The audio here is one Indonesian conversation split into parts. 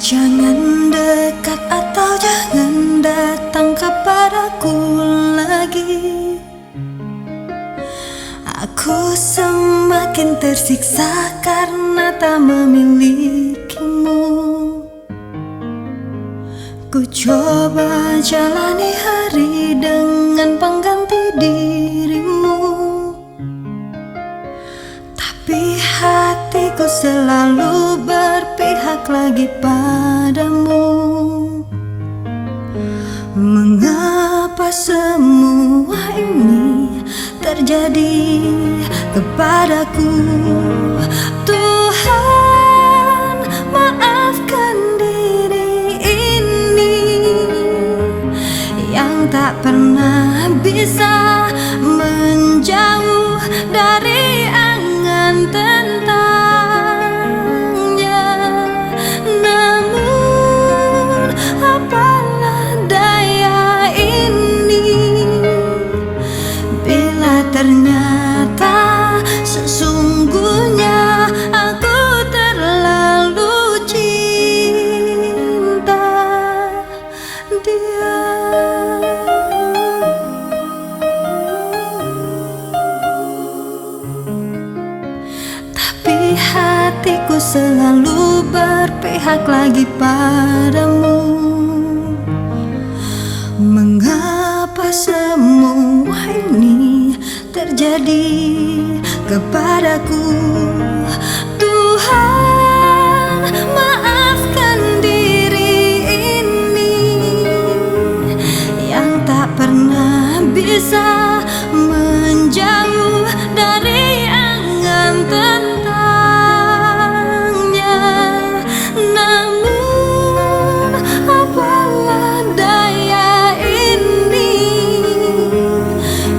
Jangan dekat atau jangan datang kepadaku lagi. Aku semakin tersiksa karena tak memilikimu. Ku coba jalani hari dengan pengganti dirimu, tapi hatiku selalu berpihak lagi padamu. Mengapa semua ini terjadi kepadaku? Tuhan, maafkan diri ini yang tak pernah bisa menjauh dari angan tentangnya. Namun apalah daya ini bila ternyata sesungguhnya aku terlalu cinta dia. Tapi hatiku selalu berpihak lagi padamu. Mengapa semua ini terjadi kepadaku? Tuhan, maafkan diri ini yang tak pernah bisa menjauh dari angan tentangnya. Namun apalah daya ini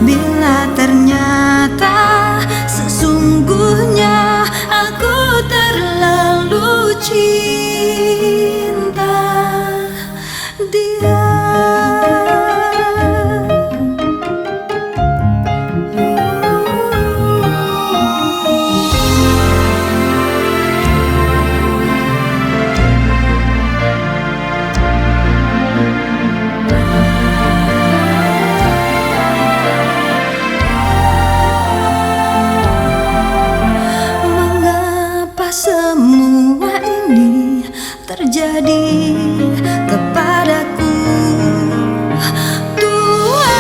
bila ternyata sesungguhnya aku terlalu cinta dia. Semua ini terjadi kepadaku. Tuhan,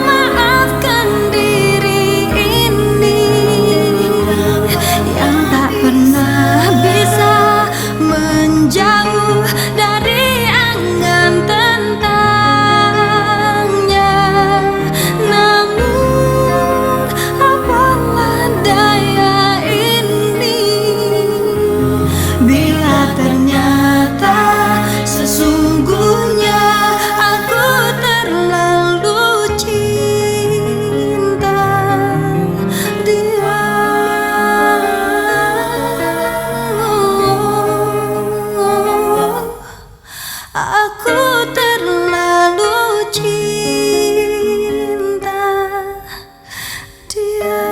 maafkan diri ini yang tak pernah bisa menjauh dari angan tentangnya. Namun apalah daya bila ternyata sesungguhnya aku terlalu cinta dia. Aku terlalu cinta dia.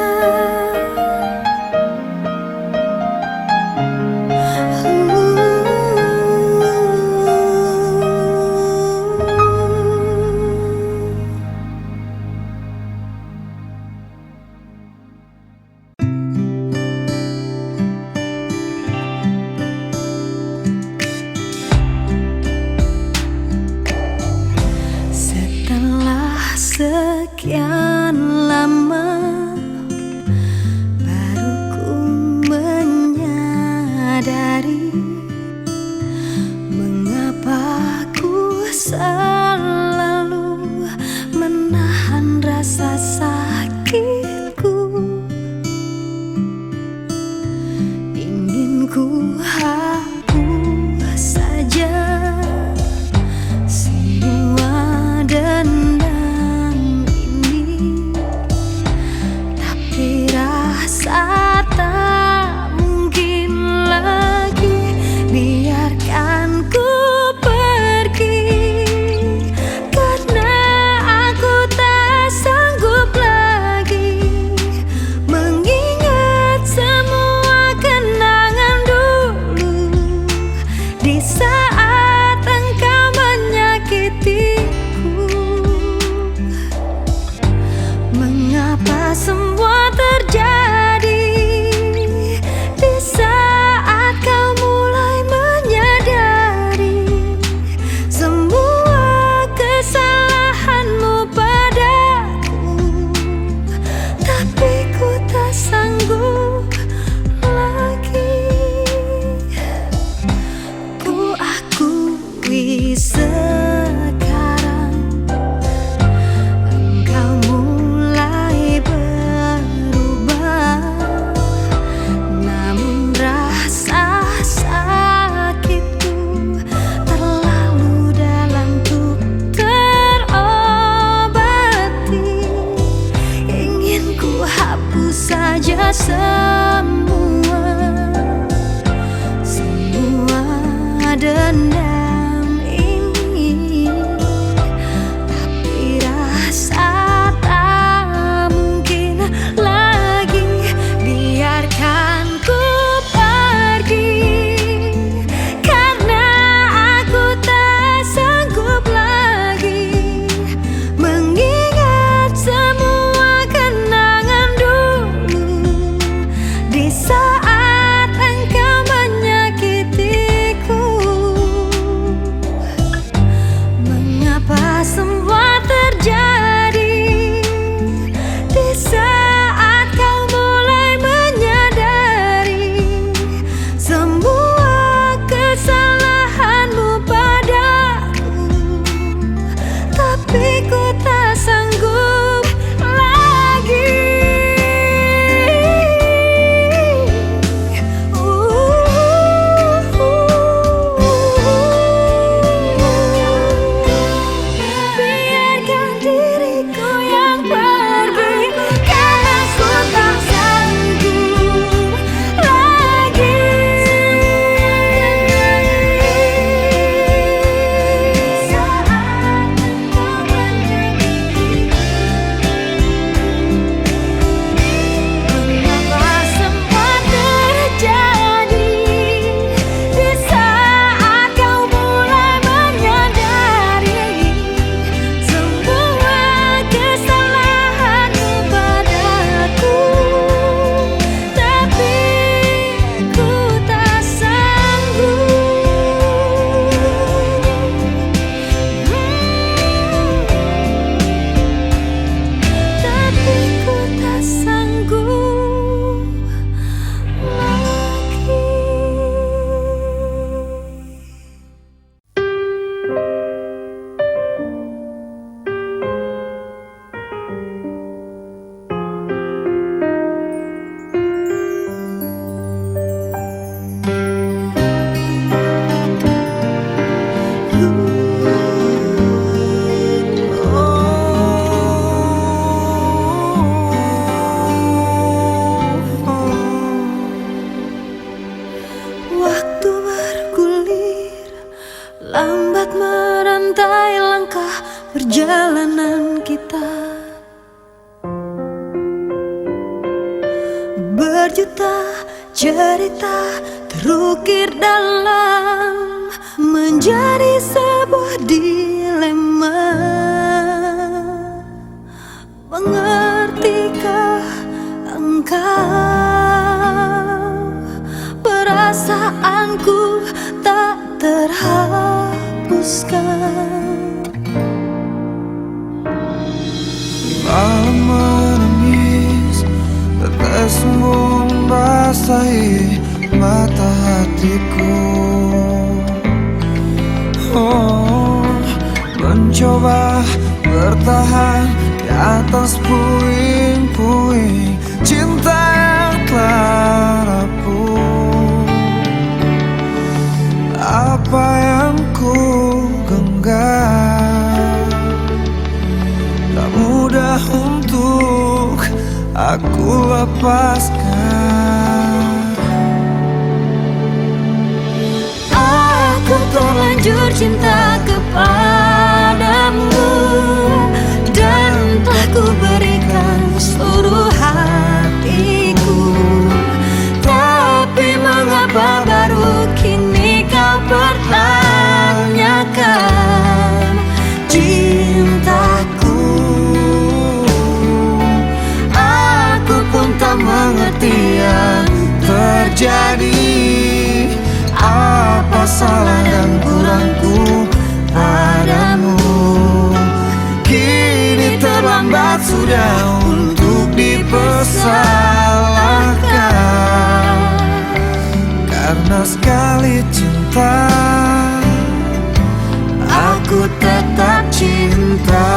Setelah sekian lama baru ku menyadari mengapa ku selalu menahan rasa sakitku. Ingin ku hapus saja semua dendam ini, tapi rasa tak mungkin lagi biarkan ku pergi, karena aku tak sanggup lagi mengingat semua kenangan dulu saja semua dendam ini, tapi rasa tak mungkin lagi biarkan ku pergi, karena aku tak sanggup lagi mengingat semua kenangan dulu di saat engkau menyakitiku. Mengapa semua terjadi di saat kau mulai menyadari semua kesalahanmu padaku, tapi ku tak sanggup lagi. Biarkan diriku yang pergi, karena ku tak sanggup lagi. Saat engkau menyakitiku, mengapa semua terjadi di saat kau mulai menyadari semua kesalahanmu padaku, tapi ku tak sanggup. Tapi ku tak sanggup lagi. Waktu bergulir, lambat merantai langkah perjalanan kita. Berjuta cerita terukir dalam menjadi sebuah dilema. Mengertikah engkau perasaanku tak terhapuskan? Malam menangis, tetesmu membasahi mata hatiku. Oh, mencoba bertahan di atas puing-puing cinta yang telah rapuh. Apa yang ku genggam tak mudah untuk aku lepaskan. Aku terlanjur cinta kepadamu dan telah ku berikan seluruh hatiku, tapi mengapa baru kini kau pertanyakan cintaku? Aku pun tak mengerti yang terjadi. Apa salah dan kurangku padamu? Kini terlambat sudah untuk dipersalahkan, Karena sekali cinta aku tetap cinta.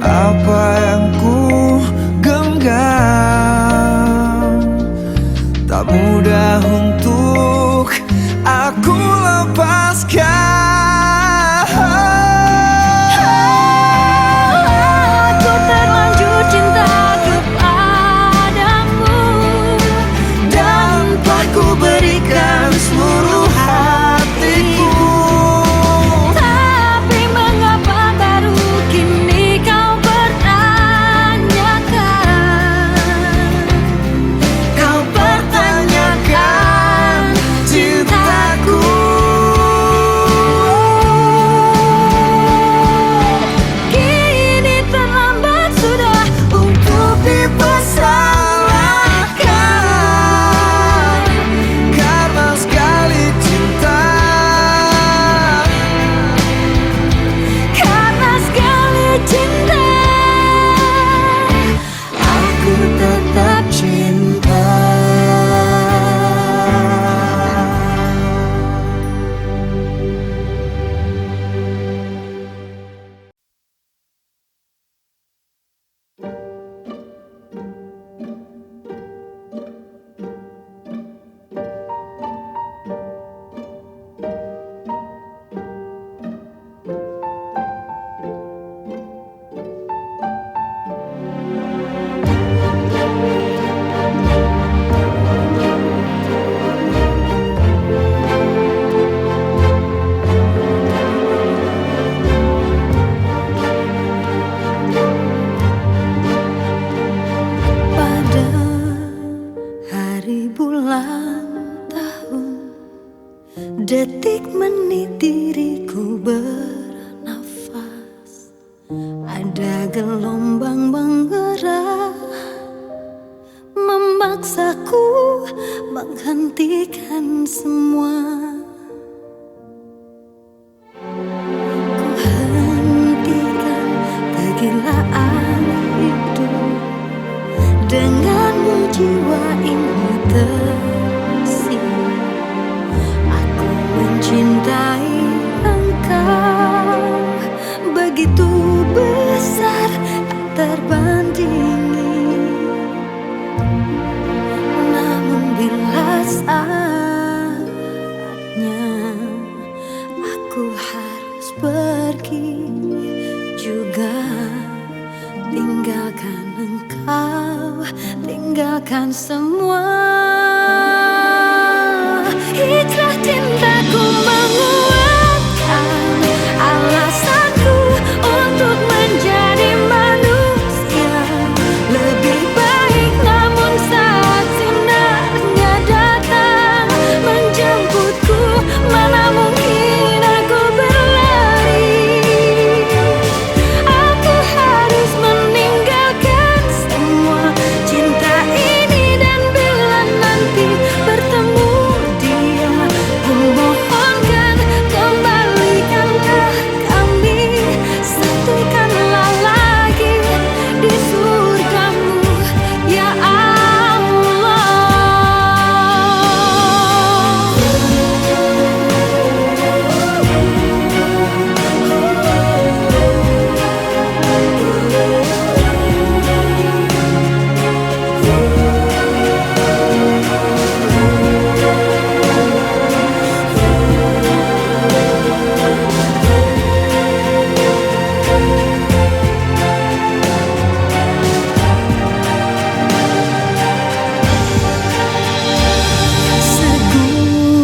apa yang ku genggam. Tak mudah untuk aku lepaskan. Aku terlanjur cinta kepadamu Dan telah ku berikan seluruh hatiku. Tapi mengapa baru kini kau pertanyakan? Kau pertanyakan cintaku. Kini terlambat sudah Untuk dipersalahkan. Karena sekali cinta, karena sekali cinta. Aku tetap cinta. Pada hari bulan tahun, detik menit diriku bernafas. Ada gelombang menggerak memaksaku menghentikan semua. Ku hentikan kegilaan hidup. Denganmu jiwa ini tersirat. Aku mencintai engkau begitu besar, tak terbandingi. Namun bila saatnya aku harus pergi juga, tinggalkan engkau, tinggalkan semua. Hijrah cintaku menguatkan alasanku untuk menjadi manusia lebih baik. Namun saat sinarnya datang menjemputku, mana mungkin aku berlari. Aku harus meninggalkan semua cinta ini. Dan bila nanti bertemu dia, ku mohonkan kembalikanlah kami, satukanlah lagi di surgamu, ya Allah.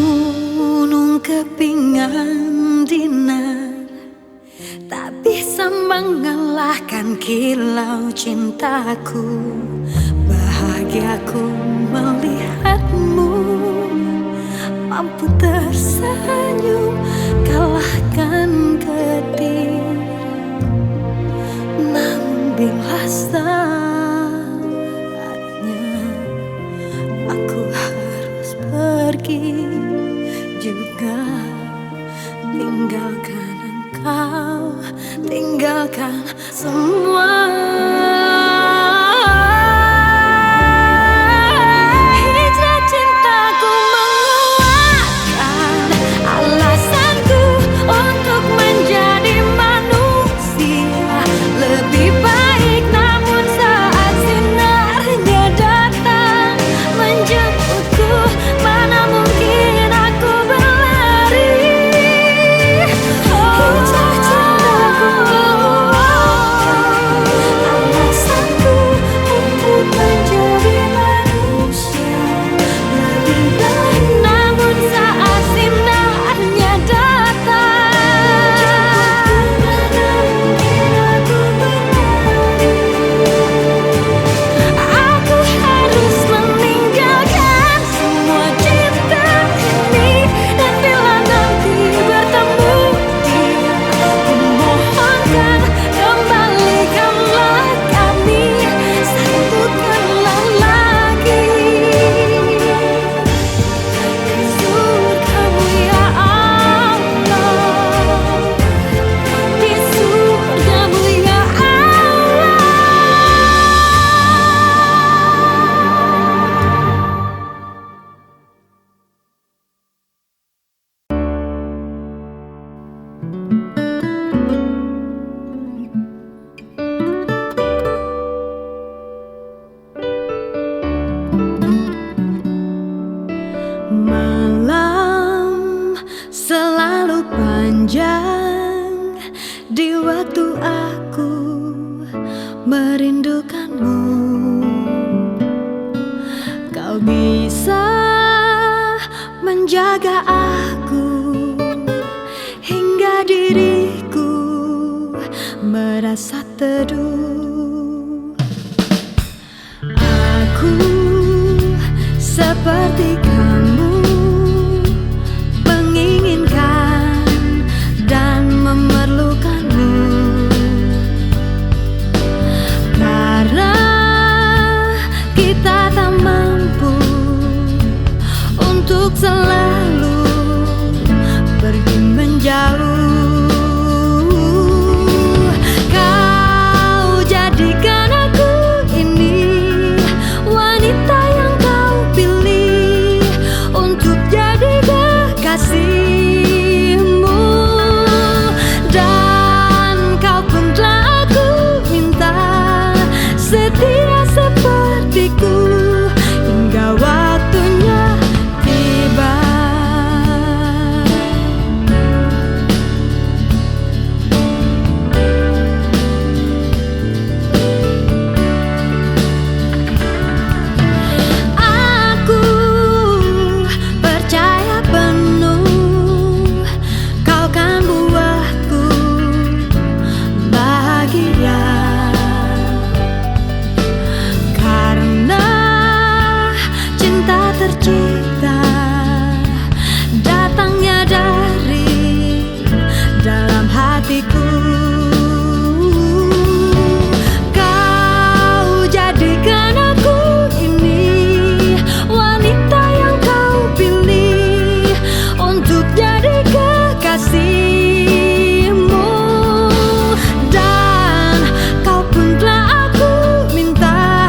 Segunung kepingan dinar tak bisa mengalahkan kilau cintaku. Bahagiaku melihatmu mampu tersenyum kalahkan ketir. Namun bila saatnya aku harus pergi juga, tinggalkan engkau, tinggalkan semua. Hijrah cintaku menguatkan alasanku untuk menjadi manusia lebih baik. merindukanmu. Kau bisa menjaga aku hingga diriku merasa teduh. Aku seperti kamu, menginginkan dan memerlukanmu. Karena kita tak mampu untuk selalu pergi menjauh. Kau jadikan aku ini wanita yang kau pilih untuk jadi kekasihmu. Dan kau pun telah aku minta setia sepertiku hingga waktunya tiba. Aku percaya penuh kau kan buatku bahagia. Karena cinta tercipta datangnya dari dalam hatiku. Kau jadikan aku ini wanita yang kau pilih untuk jadi kekasihmu. Dan kau pun telah aku minta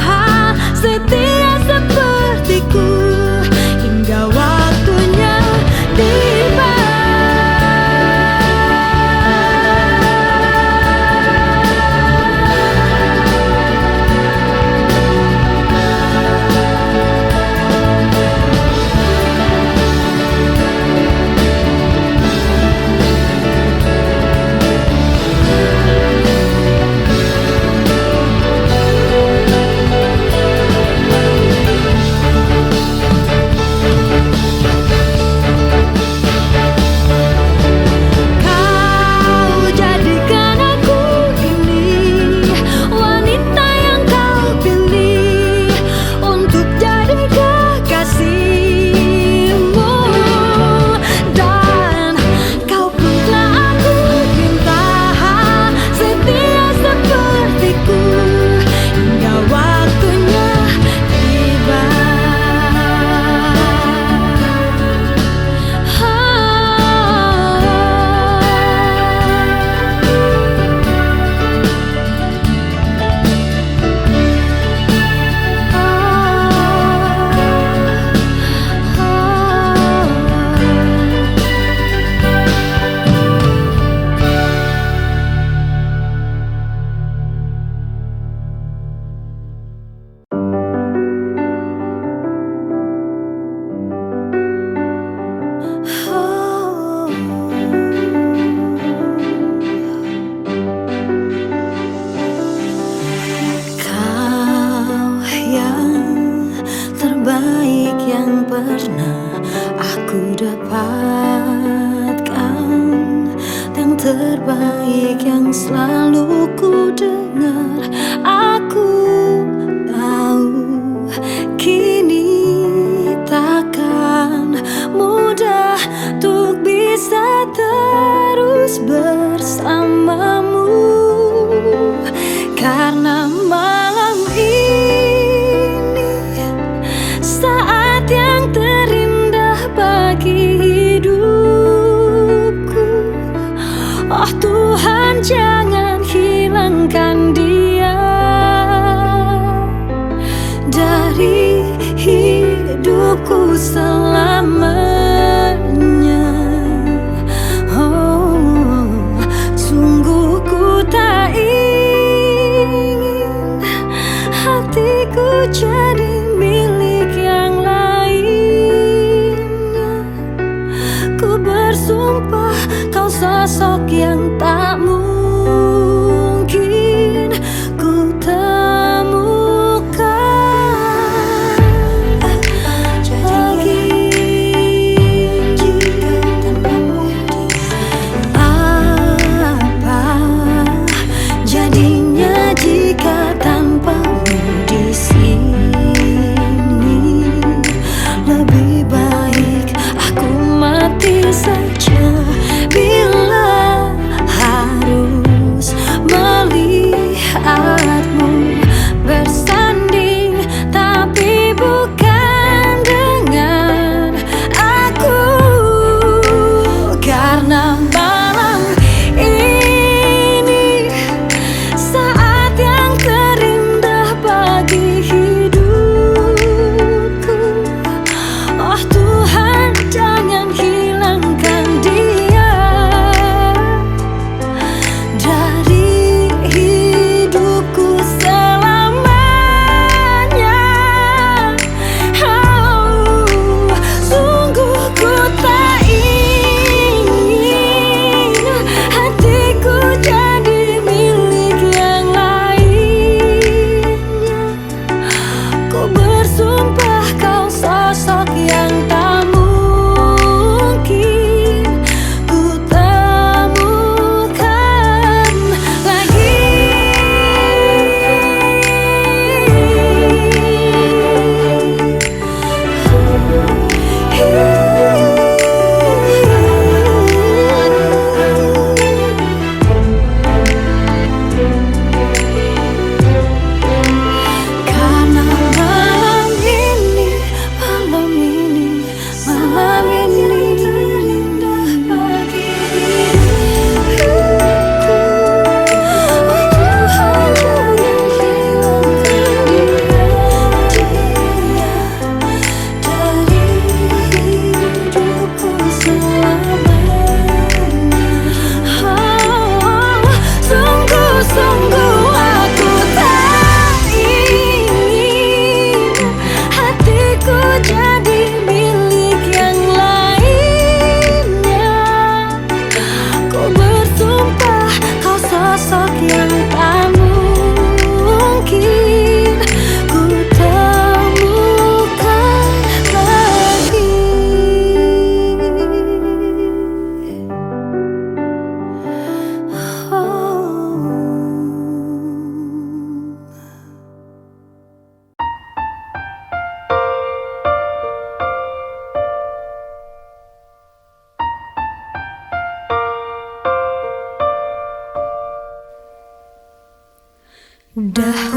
setia sepertiku hingga waktunya tiba. Kau jadikan aku ini wanita yang kau pilih untuk jadi kekasihmu. Dan kau pun telah aku minta setia sepertiku hingga waktunya tiba. Kau yang terbaik yang pernah aku dapatkan, yang terbaik yang selalu ku dengar. Aku tahu kini takkan mudah untuk bisa terus bersamamu. Karena malam ini saat yang terindah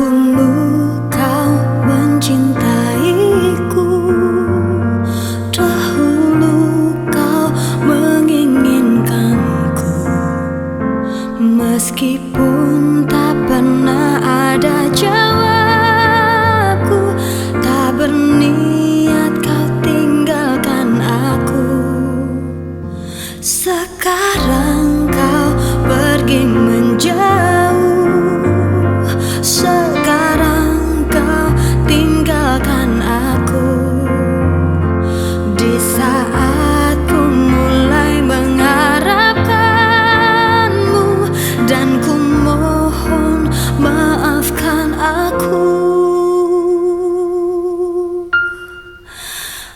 Dahulu kau mencintaiku, dahulu kau menginginkanku, meskipun tak pernah ada jawabku, tak berniat kau tinggalkan aku. Sekarang kau pergi menjauh, sekarang kau tinggalkan aku. Di saat ku mulai mengharapkanmu, dan ku mohon maafkan aku.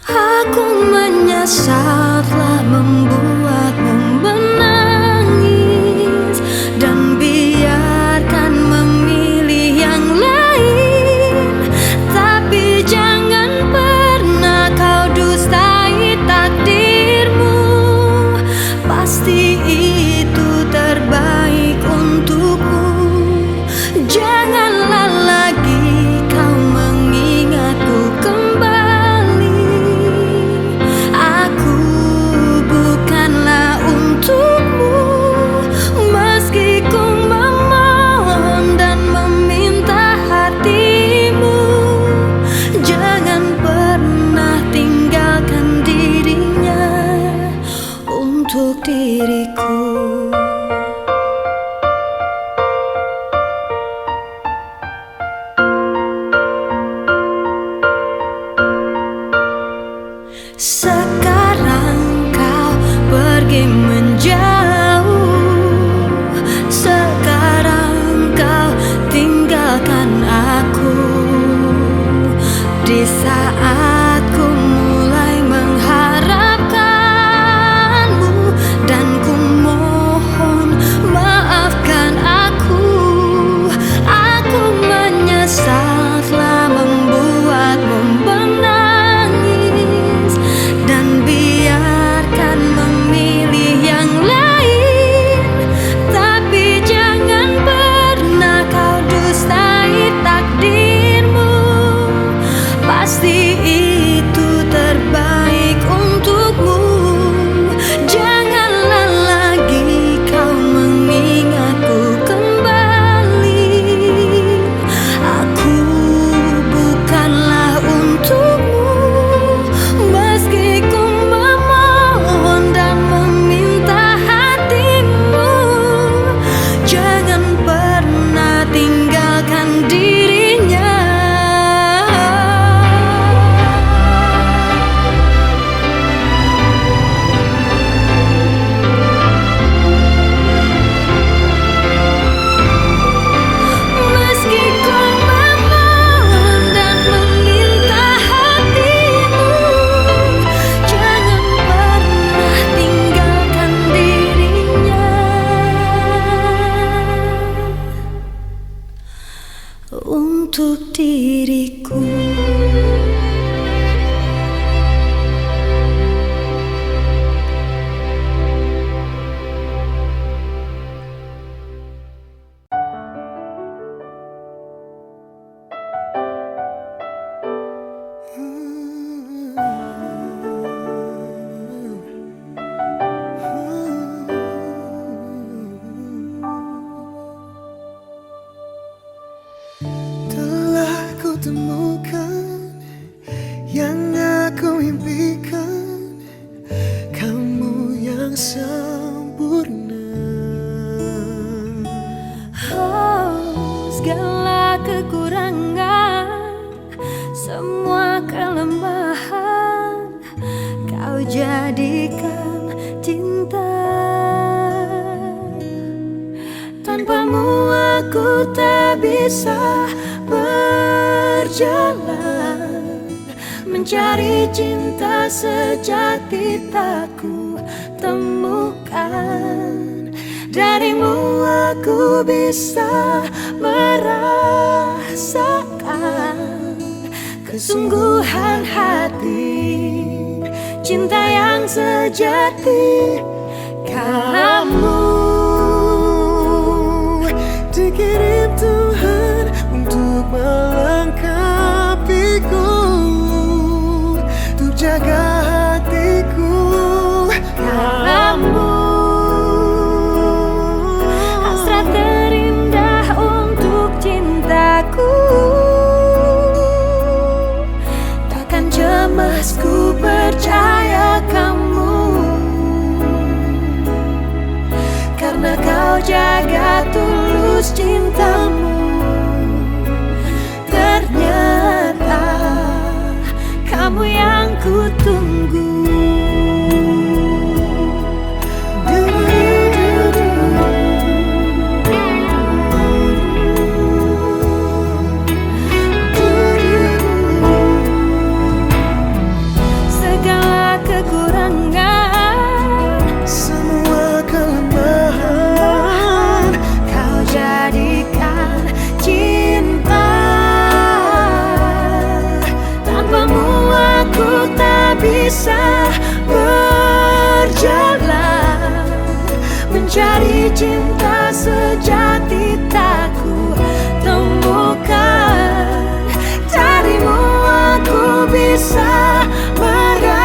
Aku menyesal telah membuatmu menangis, dan biarkan memilih yang lain. Tapi jangan pernah kau dustai takdirmu, pasti itu terbaik untukmu. Janganlah lagi kau mengingatku kembali. Aku bukanlah untukmu, meski ku memohon dan meminta hatimu. Jangan pernah tinggalkan dirinya untuk diriku. Sekarang kau pergi menjauh, sekarang kau tinggalkan aku. Di saat ku mulai mengharapkanmu, dan ku mohon maafkan aku. Aku menyesal telah membuatmu menangis, dan biarkan memilih yang lain. Tapi jangan pernah kau dustai takdirmu, pasti itu terbaik untukmu. Janganlah lagi kau mengingatku kembali. Aku bukanlah untukmu, meski ku memohon dan meminta hatimu. Jangan pernah tinggalkan dirinya. Meski ku memohon dan meminta hatimu, jangan pernah tinggalkan dirinya untuk diriku. Telah ku temukan yang aku impikan, kamu yang sempurna. Oh, segala kekurangan, semua kelemahan, kau jadikan cinta. Tanpamu aku tak bisa berjalan, mencari cinta sejati tak ku temukan. Darimu aku bisa merasakan kesungguhan hati, cinta yang sejati. Kamu dikirim Tuhan untuk tulus cintamu. Ternyata kamu yang ku tunggu. Segala kekurangan, semua kelemahan, kau jadikan cinta. Tanpamu aku tak bisa berjalan, mencari cinta sejati tak ku temukan. Darimu aku bisa merasakan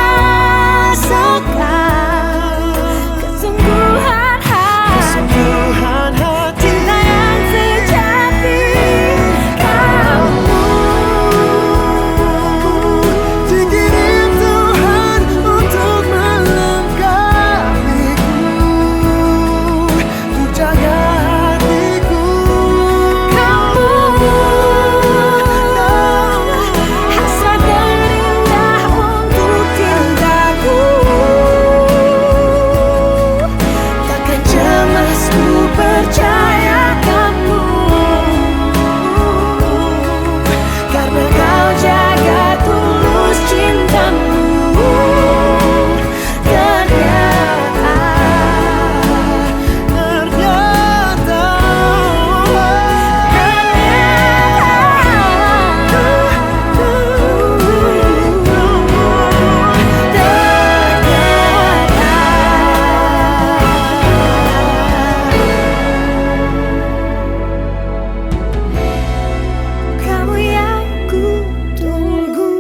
kesungguhan kesungguhan hati. cinta yang sejati. Kamu Dikirim Tuhan untuk melengkapiku, untuk jaga hatiku. hasrat terindah untuk cintaku. Takkan cemas ku Percaya kamu, karena kau jaga tulus cintamu. Ternyata kamu yang ku tunggu.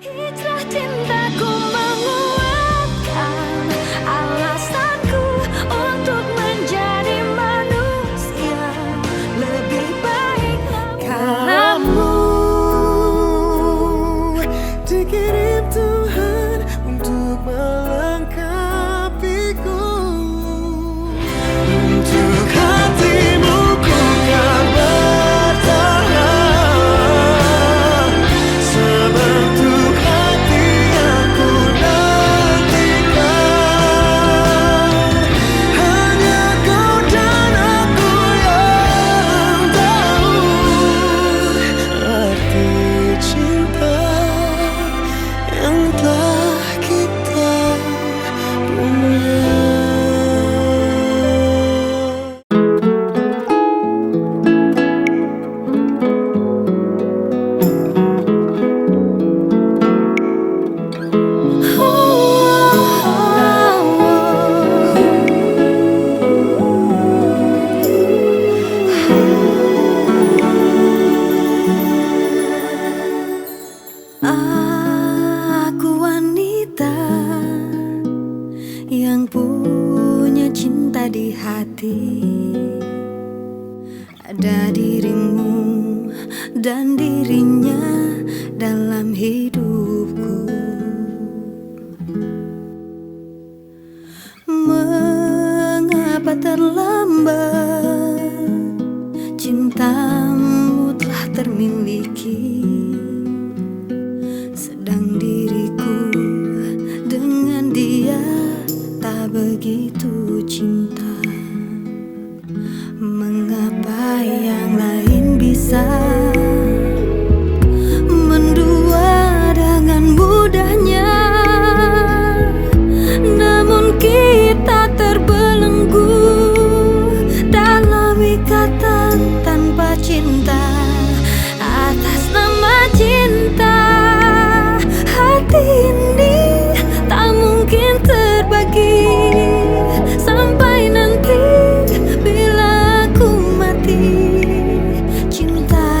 Hijrah cintaku menguatkan alasanku untuk menjadi manusia lebih baik. Kamu dikirim Tuhan untuk melengkapiku, untuk hatimu ku kan bertahan, sebentuk hati yang ku nantikan. Hanya kau dan aku yang tahu arti cinta yang telah kita punya. Aku wanita yang punya cinta di hati. Ada dirimu dan dirinya dalam hidupku. Mengapa terlambat cintamu telah termiliki, sedang diriku dengan dia tak begitu cinta. Mengapa yang lain bisa mendua dengan mudahnya, namun kita terbelenggu dalam ikatan tanpa cinta. Atas nama cinta, hati ini tak mungkin terbagi sampai nanti bila aku mati. Cinta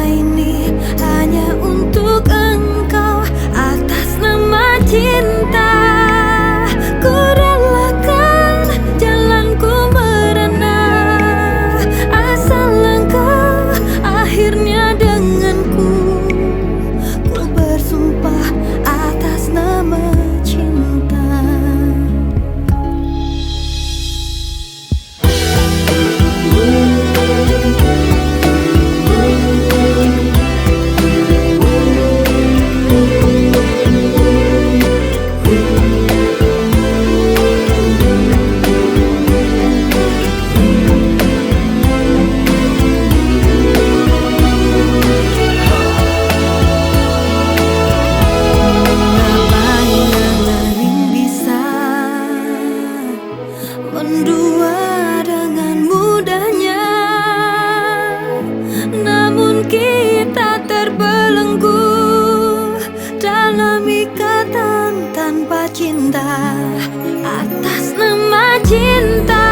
mendua dengan mudahnya. Namun kita terbelenggu dalam ikatan tanpa cinta. Atas nama cinta,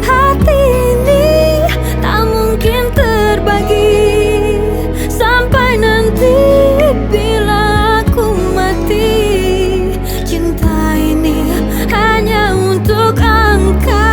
hati ini tak mungkin terbagi. Sampai nanti bila aku mati, cinta ini hanya untuk engkau.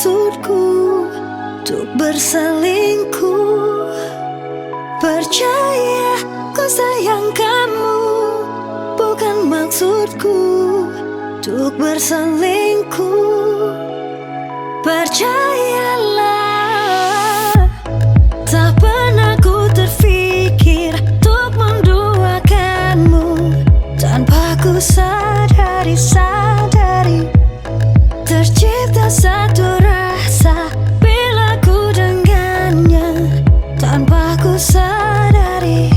maksudku untuk berselingkuh. Percaya ku sayang kamu, bukan maksudku untuk berselingkuh. Percayalah, tak pernah ku terfikir untuk menduakanmu tanpa ku sadari tercipta satu rasa bila ku dengannya tanpa ku sadari.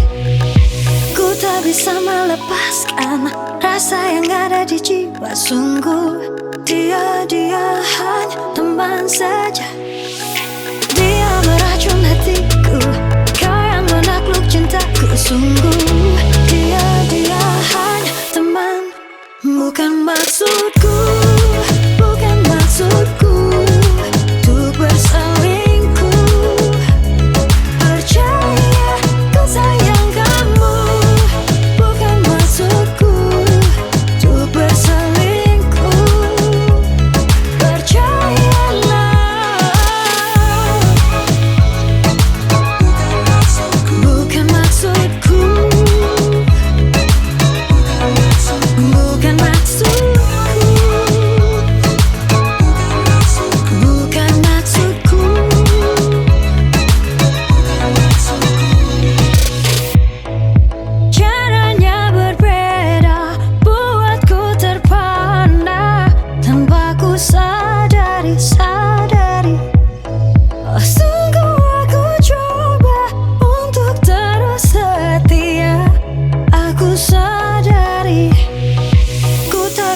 Ku tak bisa melepaskan rasa yang ada di jiwa. Sungguh dia hanya teman saja. Dia meracun hatiku, kau yang menakluk cintaku. Sungguh dia hanya teman, bukan maksudku, bukan maksudku untuk berselingkuh. Percaya ku sayang kamu, bukan maksudku untuk berselingkuh.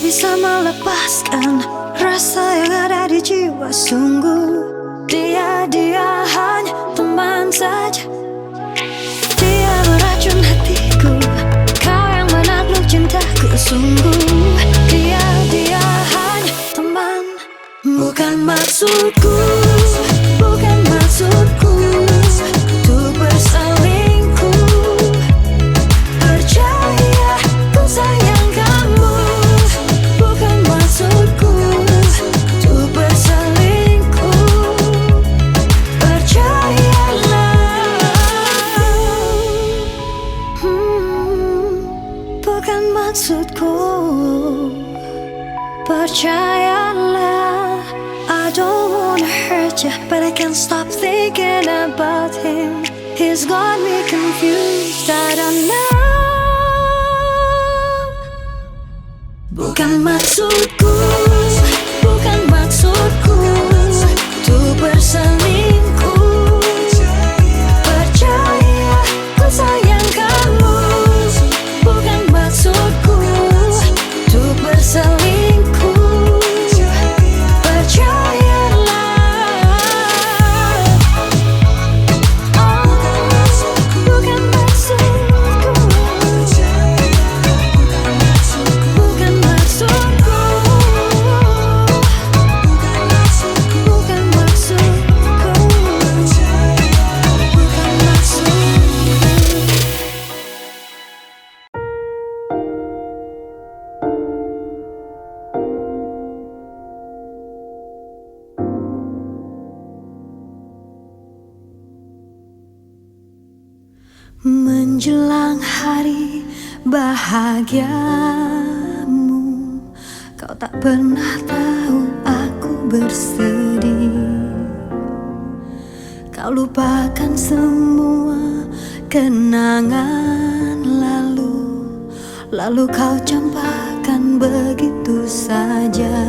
Bisa melepaskan rasa yang ada di jiwa. Sungguh dia hanya teman saja. Dia meracun hatiku, kau yang menakluk cintaku. Sungguh dia hanya teman, bukan maksudku, bukan maksudku untuk berselingkuh. Percaya ku sayang kamu, bukan maksudku untuk berselingkuh. Percayalah, bukan maksudku. Percayalah, I don't wanna hurt you, but I can't stop thinking about him. He's got me confused, I don't know. Bukan maksudku, bukan maksudku untuk berselingkuh. Percaya ku sayang kamu, bukan maksudku untuk berselingkuh. Menjelang hari bahagiamu, kau tak pernah tahu aku bersedih. Kau lupakan semua kenangan lalu kau campakkan begitu saja.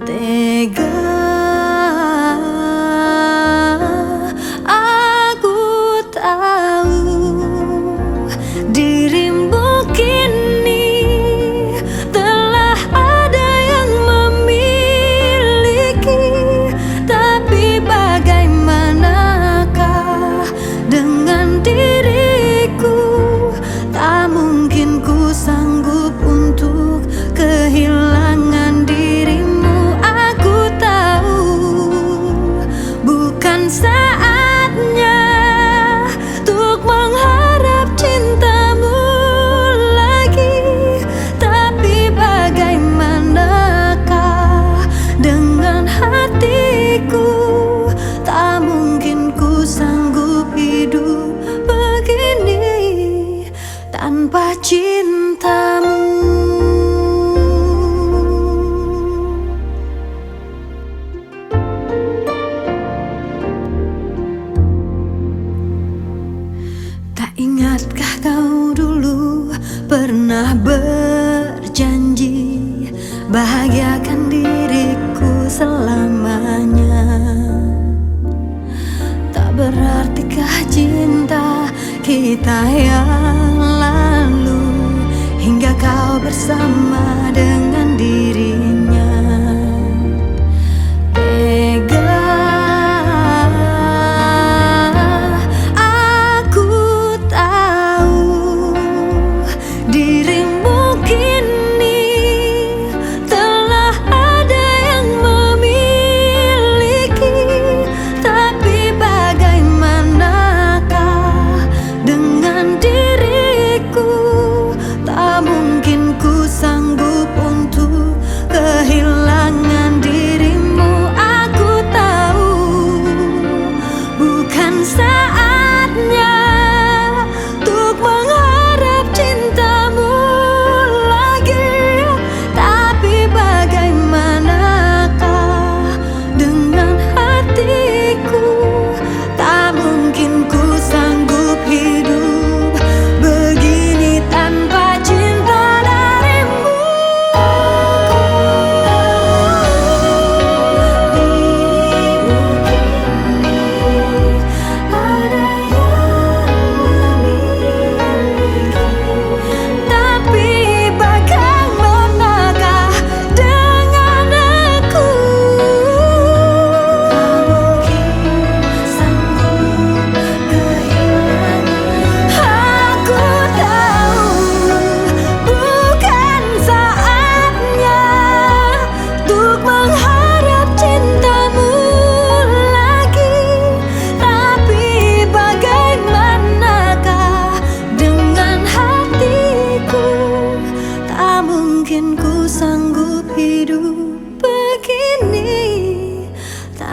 Tega dirimu kini telah ada yang memiliki, tapi bagaimanakah dengan diriku? Tak mungkin ku sanggup untuk kehilangan dirimu. Aku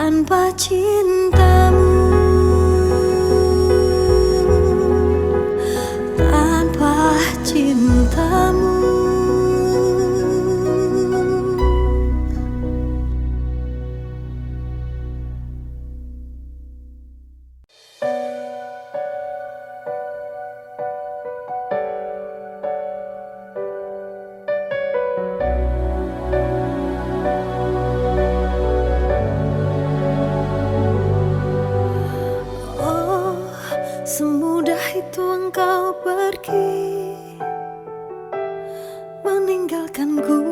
tanpa cintamu, tanpa cintamu. Semudah itu engkau pergi, meninggalkanku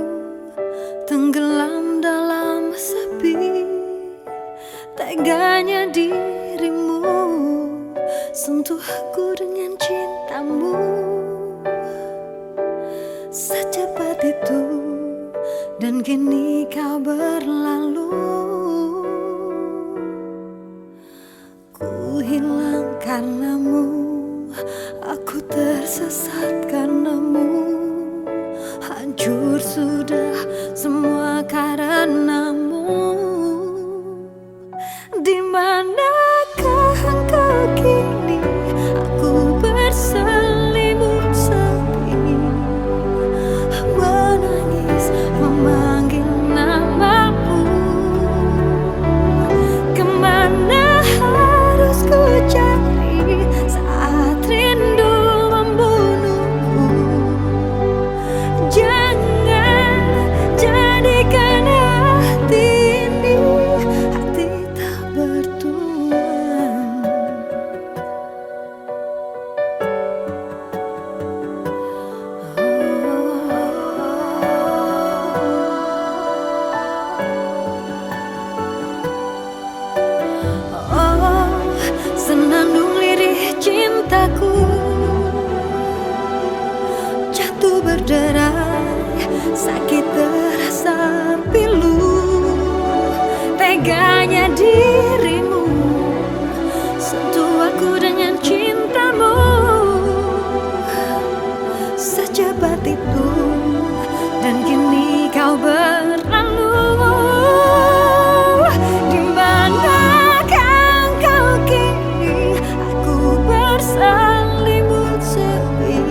tenggelam dalam sepi. Teganya dirimu sentuh aku dengan cintamu, secepat itu dan kini kau berlalu. Ku hilang karenamu, aku tersesat karenamu, hancur sudah semua karenamu. Di manakah engkau kini? Aku berselimut sepi, menangis memanggil namamu. Kemana harus ku cari saat rindu membunuhku? Jangan jadikan hati ini hati tak bertuan. Senandung lirih cintaku jatuh berderai, sakit terasa pilu. Teganya dirimu sentuh aku dengan cintamu, secepat itu dan kini kau berlalu. Di manakah engkau kini? Aku berselimut sepi,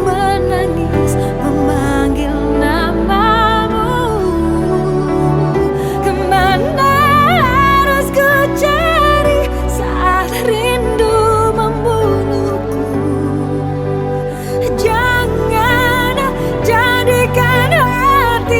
menangis memanggil namamu. Kemana harus ku cari saat rindu membunuhku? Jangan jadikan hati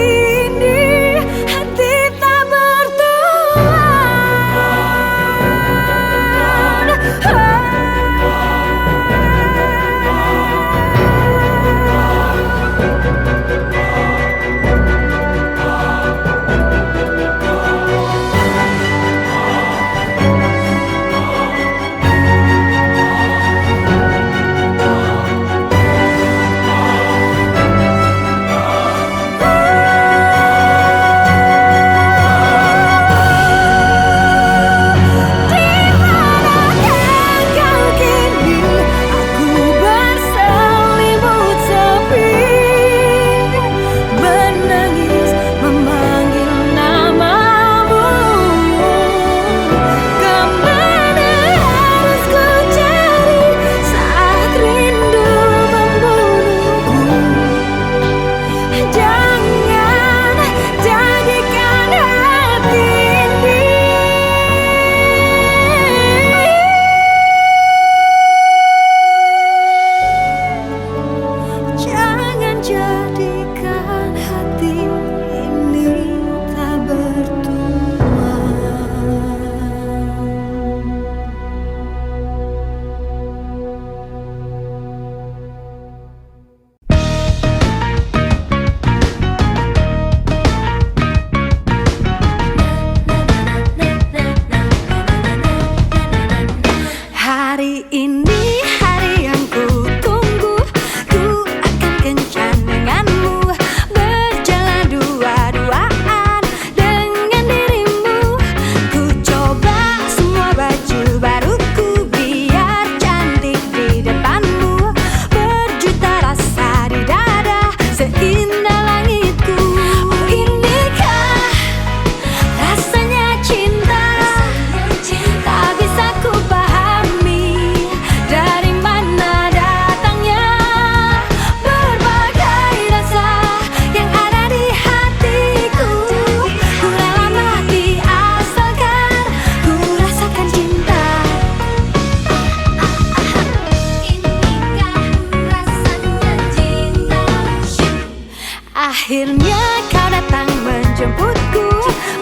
Akhirnya kau datang menjemputku,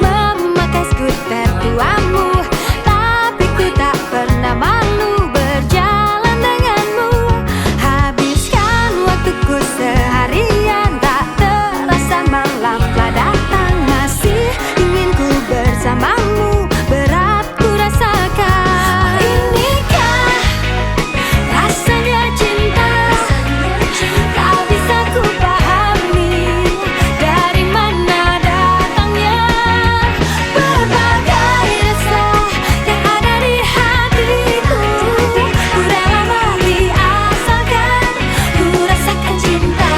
memakai skuter tuamu. Tapi ku tak pernah malu berjalan denganmu. Habiskan waktuku seharian, tak terasa malam telah datang. Masih ingin ku bersamamu, berat ku rasakan. Inikah rasanya cinta, tak bisa ku pahami dari mana datangnya. Berbagai rasa yang ada di hatiku, ku rela mati asalkan ku rasakan cinta.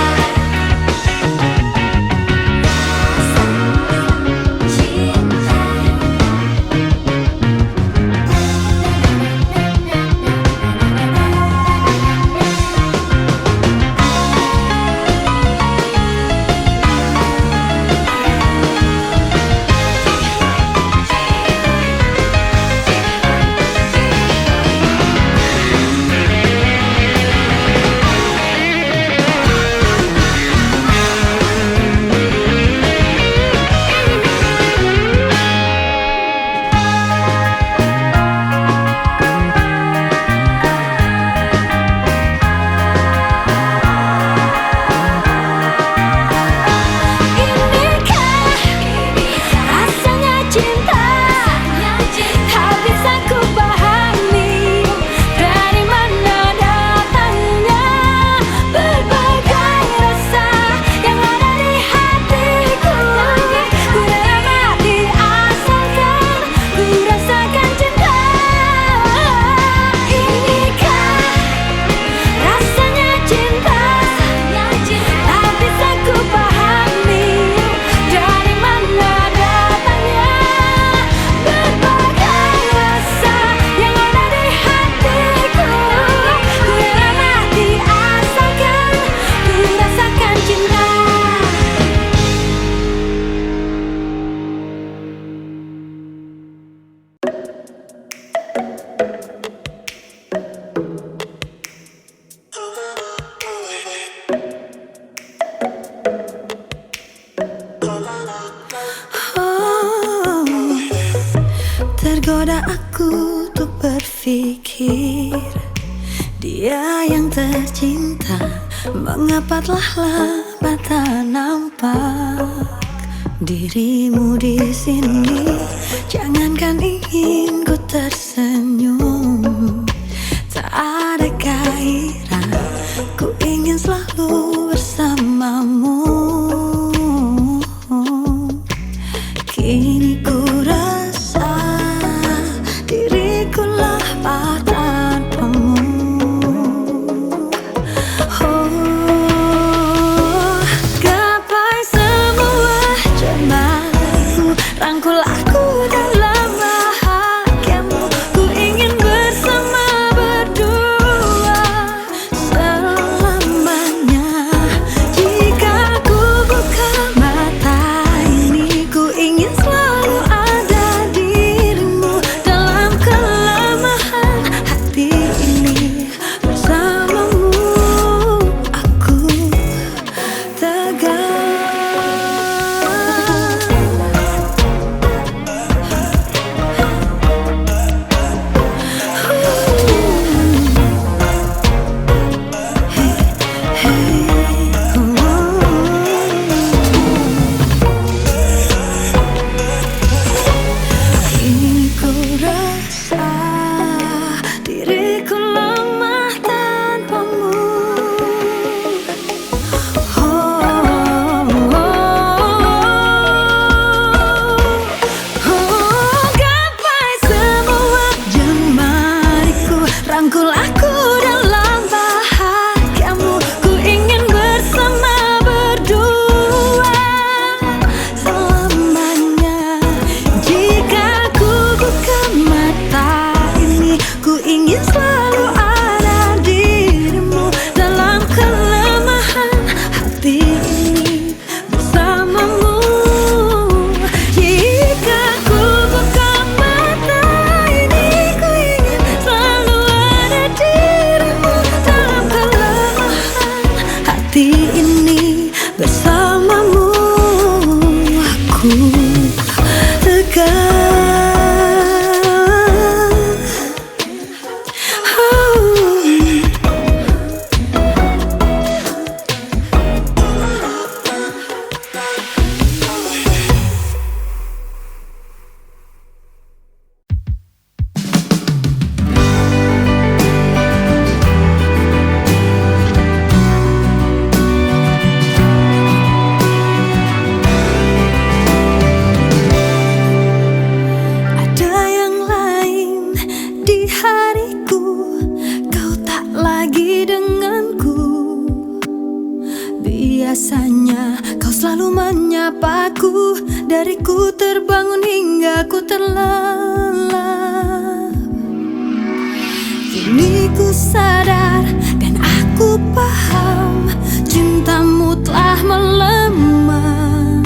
Tergoda aku untuk berpikir, dia yang tercinta, mengapa telah lama tak nampak dirimu di sini. Jangankan ingin ku tersenyum, tak ada gairah, ku ingin selalu bersamamu. Kini ku rasa diriku lapar tanpamu. Oh, gapai semua cemaku, rangkul aku dalam bahagiamu. Ku ingin bersama berdua selamanya. Jika ku buka mata ini, ku ingin selalu ada dirimu dalam kelemahan hati ini. Bersamamu aku tegar. aku tegar. Biasanya kau selalu menyapaku, dariku terbangun hingga ku terlelap. Kini ku sadar dan aku paham, cintamu telah melemah.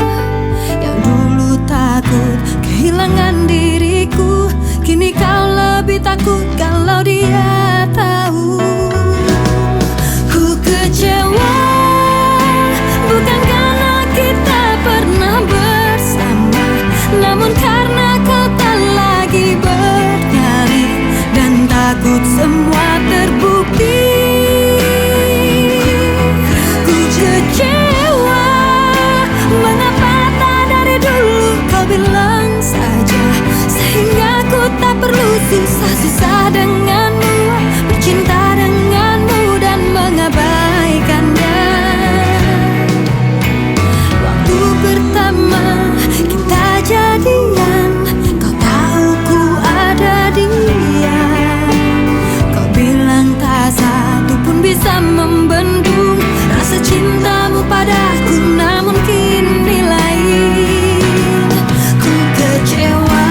Yang dulu takut kehilangan diriku, kini kau lebih takut kalau dia tahu. Ku kecewa, bukan karena kita pernah bersama, namun karena kau tak lagi bernyanyi, dan takut semua terbukti. Ku kecewa, mengapa tak dari dulu kau bilang saja, sehingga ku tak perlu susah-susah denganmu, bercinta denganmu dan mengabaikannya. Waktu pertama kita jadian, kau tahu ku ada dia. Kau bilang tak satu pun bisa membendung rasa cintamu padaku, namun kini lain. Ku kecewa.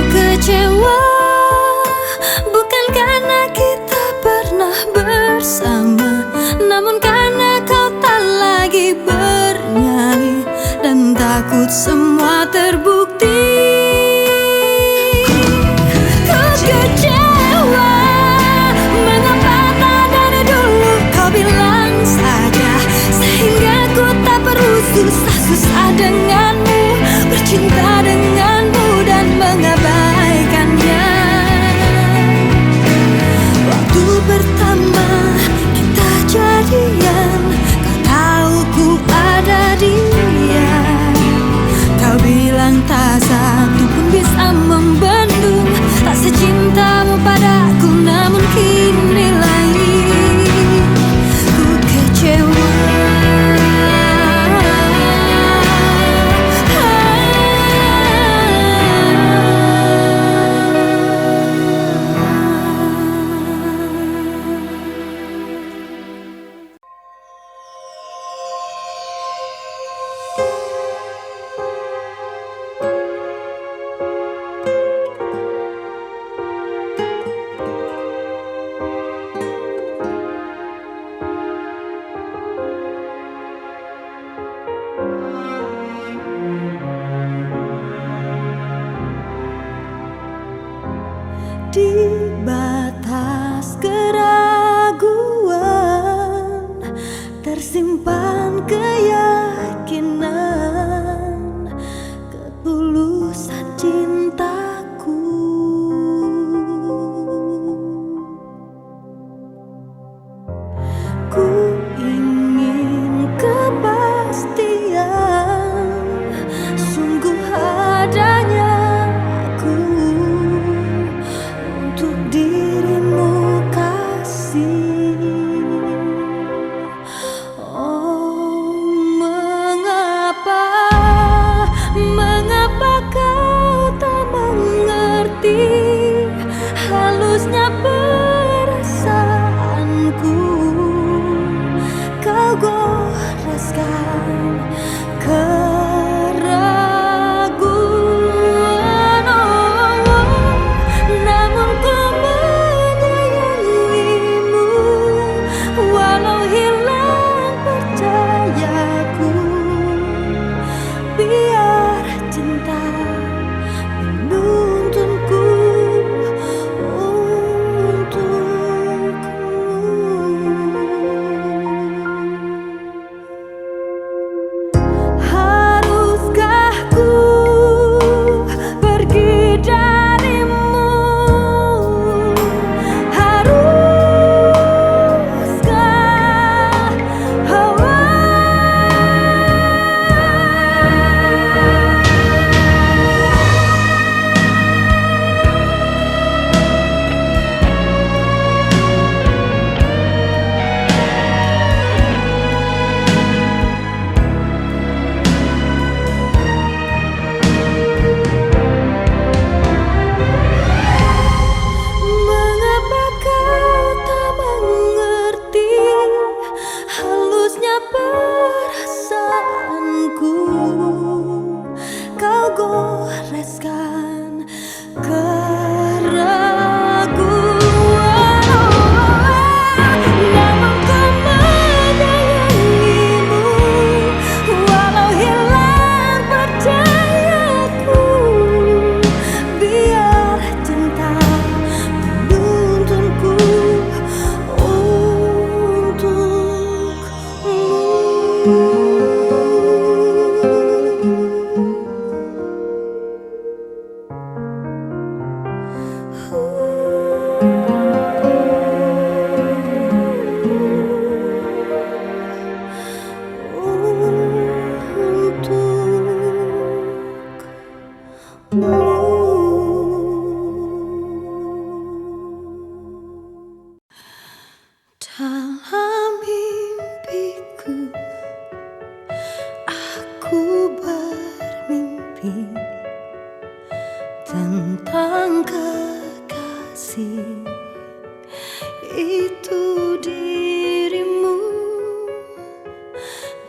Kecewa, bukan karena kita pernah bersama, namun karena kau tak lagi bernyanyi, dan takut semua terbukti. Ku kecewa, mengapa tak dari dulu kau bilang saja, sehingga ku tak perlu susah-susah denganmu, bercinta denganmu dan mengabaikannya. Waktu pertama kita jadian, kau tahu ku ada dia. Kau bilang tak satu pun bisa membendung rasa cintamu padaku, namun kini lain. Ku kecewa. Di batas keraguan tersimpan keyakinan, ketulusan cintaku. Ku ingin kepastian, sungguh adanya aku untuk dirimu kasih. Oh, mengapa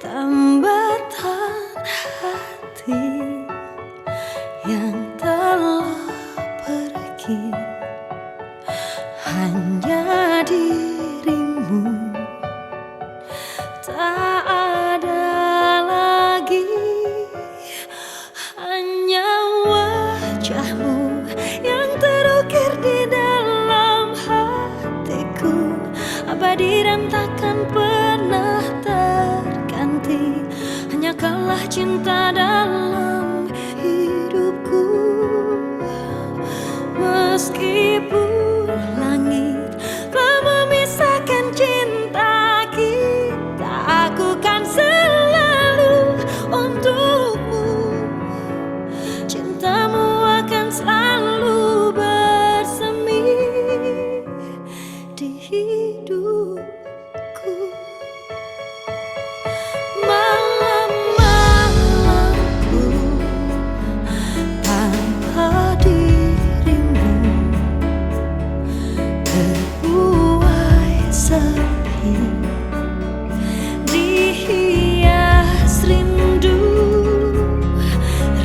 Tambatan hati yang telah pergi, hanya dirimu, tak ada lagi. Hanya wajahmu yang terukir di dalam hatiku, abadi dan takkan pernah terganti. Hanya kaulah cinta dalam hidupku. Meskipun langit telah memisahkan cinta kita, aku kan selalu untukmu. Cintamu akan selalu bersemi di hidupku. Malam-malamku tanpa dirimu terbuai sepi, dihias rindu,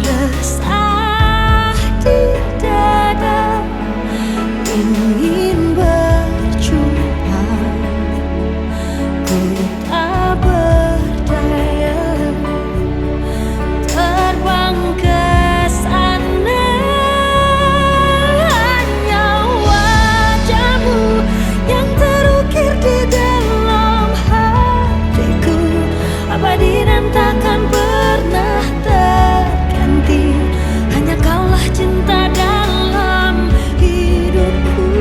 resah di dada, ingin berjumpa, ku tak berdaya terbang ke sana. Hanya wajahmu yang terukir di dalam hatiku, abadi dan takkan pernah terganti. Hanya kaulah cinta dalam hidupku.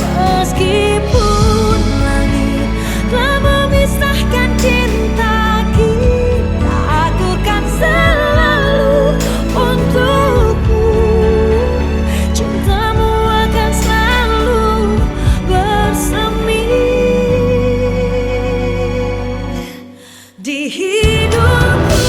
Meskipun langit telah memisahkan cinta kita, aku kan selalu untukmu. Cintamu akan selalu bersemi di hidupku.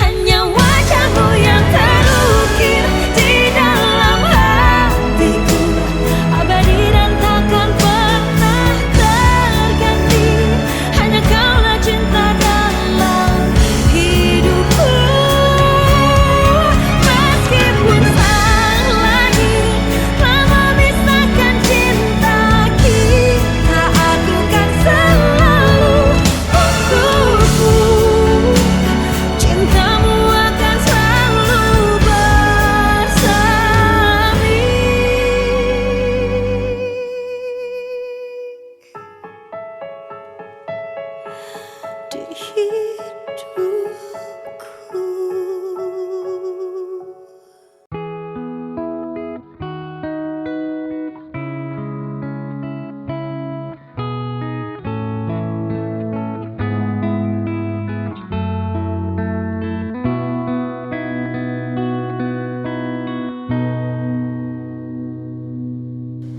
Hanya wajahmu yang terukir di dalam hatiku, abadi dan takkan pernah terganti. Hanya kaulah cinta dalam hidupku. Meskipun sang langit telah memisahkan cinta kita, aku kan selalu untukmu. Cintamu akan selalu bersemi di hidupku.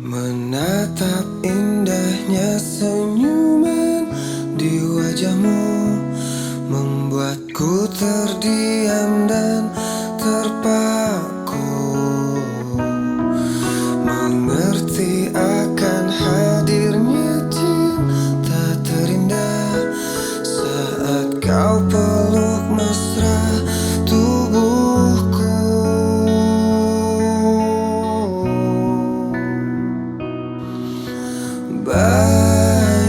Menatap indahnya senyuman di wajahmu, membuatku terdiam dan terpaku, mengerti akan hadirnya cinta terindah saat kau peluk mesra tubuhku. Bye.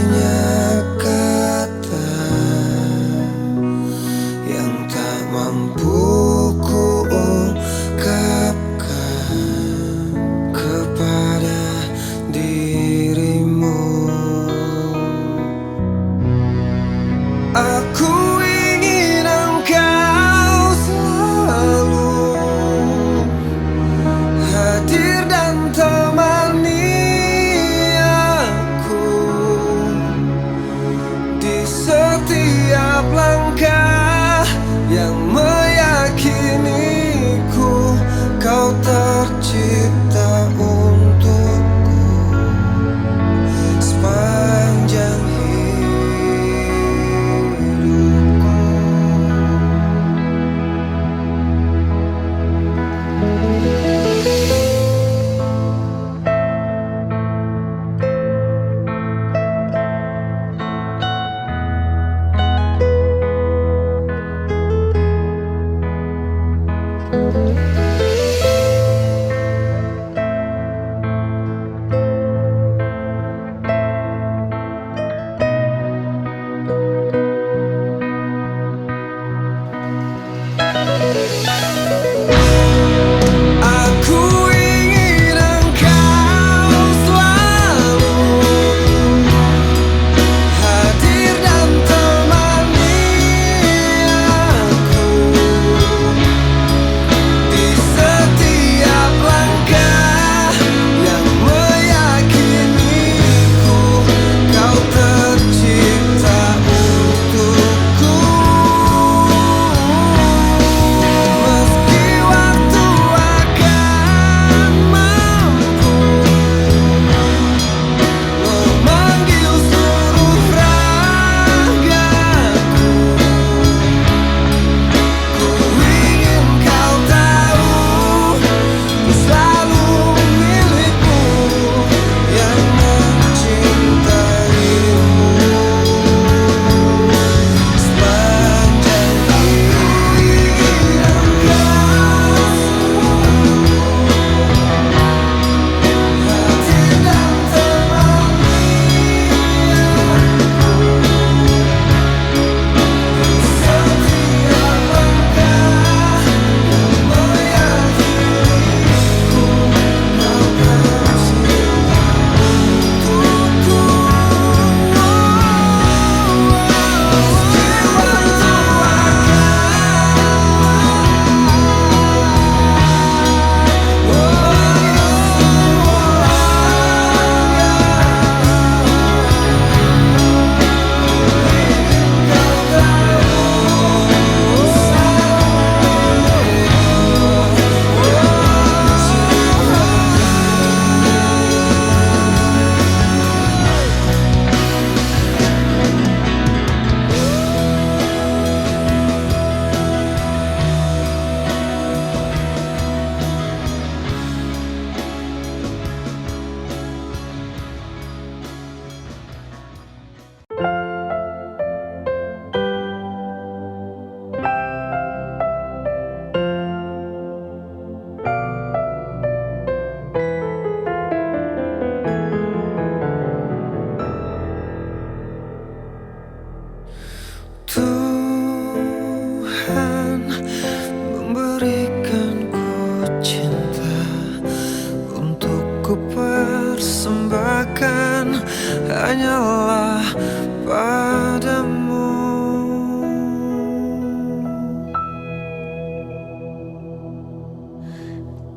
padamu.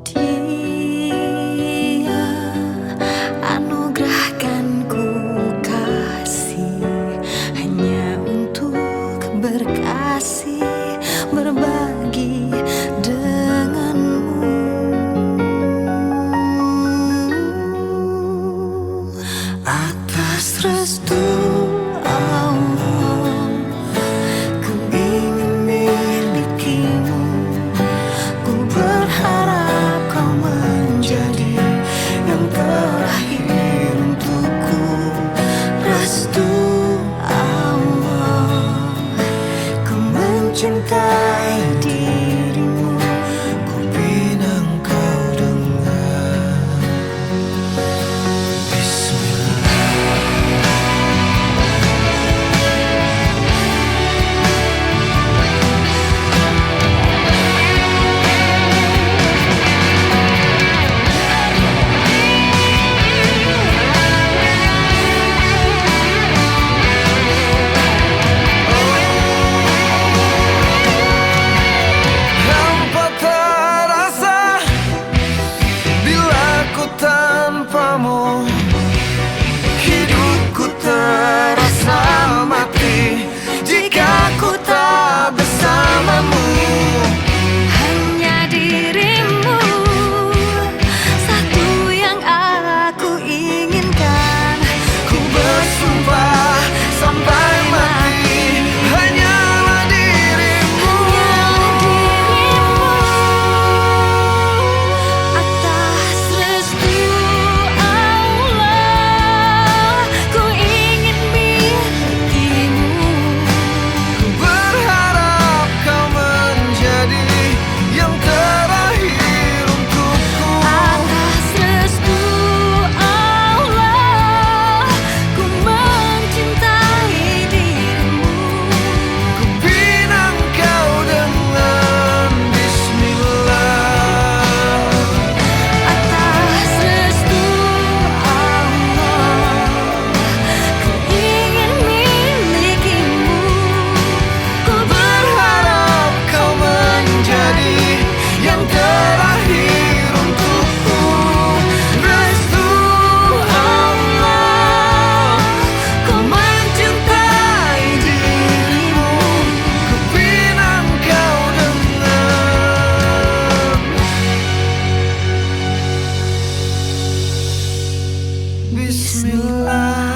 Dia anugerahkan ku kasih hanya untuk berkasih, berbagi denganmu. Atas restu Allah, ku ingin milikimu. Ku berharap kau menjadi yang terakhir untukku. Restu Allah, ku mencintai dirimu. Ku pinang kau dengan Bismillah. Hampa terasa bila ku tanpamu. Hidupku terasa mati jika ku tak bersamamu. Hanya dirimu, satu yang aku inginkan. Ku bersumpah sampai mati, hanyalah dirimu. Atas restu Allah, ku ingin milikimu. Ku berharap kau menjadi yang terakhir untukku. Atas restu Allah, ku mencintai dirimu. Ku pinang kau dengan Bismillah. Atas restu Allah, ku ingin milikimu. Ku Berharap kau menjadi yang terakhir untukku. Restu Allah, ku mencintai dirimu. Ku pinang kau dengan Bismillah.